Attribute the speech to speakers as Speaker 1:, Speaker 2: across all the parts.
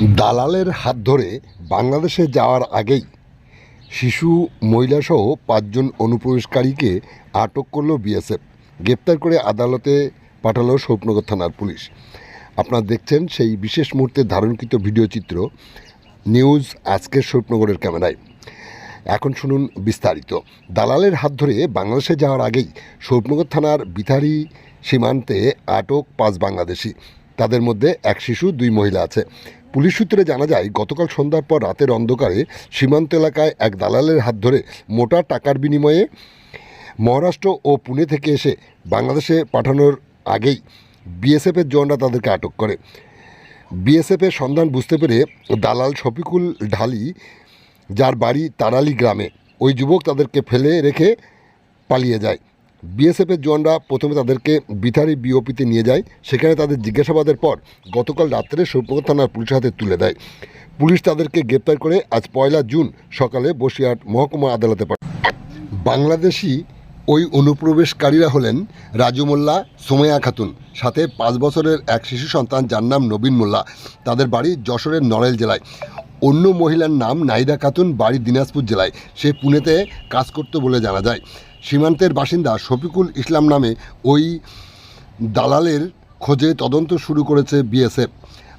Speaker 1: দালালের হাত ধরে বাংলাদেশে যাওয়ার আগেই শিশু মহিলাসহ ৫ জন অনুপ্রবেশকারীকে আটক করল বিএসএফ। গ্রেপ্তার করে আদালতে পাঠালো স্বপ্নগর থানার পুলিশ। আপনারা দেখছেন সেই বিশেষ মুহূর্তে ধারণকৃত ভিডিও চিত্র নিউজ আজকের স্বপ্নগরের ক্যামেরায়। এখন শুনুন বিস্তারিত। দালালের হাত ধরে বাংলাদেশে যাওয়ার আগেই স্বপ্নগর থানার বিথারি সীমান্তে আটক ৫ বাংলাদেশি। তাদের মধ্যে এক শিশু, ২ মহিলা আছে। পুলিশ সূত্রে জানা যায়, গতকাল সন্ধ্যার পর রাতের অন্ধকারে সীমান্ত এলাকায় এক দালালের হাত ধরে মোটা টাকার বিনিময়ে মহারাষ্ট্র ও পুনে থেকে এসে বাংলাদেশে পাঠানোর আগেই বিএসএফের জওয়ানরা তাদেরকে আটক করে। বিএসএফের সন্ধান বুঝতে পেরে দালাল শফিকুল ঢালি, যার বাড়ি তারালি গ্রামে, ওই যুবক তাদেরকে ফেলে রেখে পালিয়ে যায়। বিএসএফের জওয়ানরা প্রথমে তাদেরকে বিথারি বিওপিতে নিয়ে যায়। সেখানে তাদের জিজ্ঞাসাবাদের পর গতকাল রাত্রে স্বপ্নগর থানার পুলিশের হাতে তুলে দেয়। পুলিশ তাদেরকে গ্রেপ্তার করে আজ ১ জুন সকালে বসিরহাট মহকুমা আদালতে পাঠায়। বাংলাদেশি ওই অনুপ্রবেশকারীরা হলেন রাজু মোল্লা, সোমাইয়া খাতুন, সাথে ৫ বছরের এক শিশু সন্তান যার নাম নবীন মোল্লা। তাদের বাড়ি যশোরের নড়াইল জেলায়। অন্য মহিলার নাম নাহিদা খাতুন, বাড়ি দিনাজপুর জেলায়। সে পুনেতে কাজ করত বলে জানা যায়। সীমান্তের বাসিন্দা শফিকুল ইসলাম নামে ওই দালালের খোঁজে তদন্ত শুরু করেছে বিএসএফ।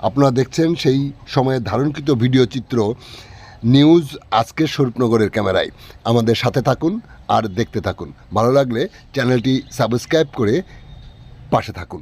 Speaker 1: আপনারা দেখছেন সেই সময়ের ধারণকৃত ভিডিও চিত্র নিউজ আজকের স্বরূপনগরের ক্যামেরায়। আমাদের সাথে থাকুন আর দেখতে থাকুন। ভালো লাগলে চ্যানেলটি সাবস্ক্রাইব করে পাশে থাকুন।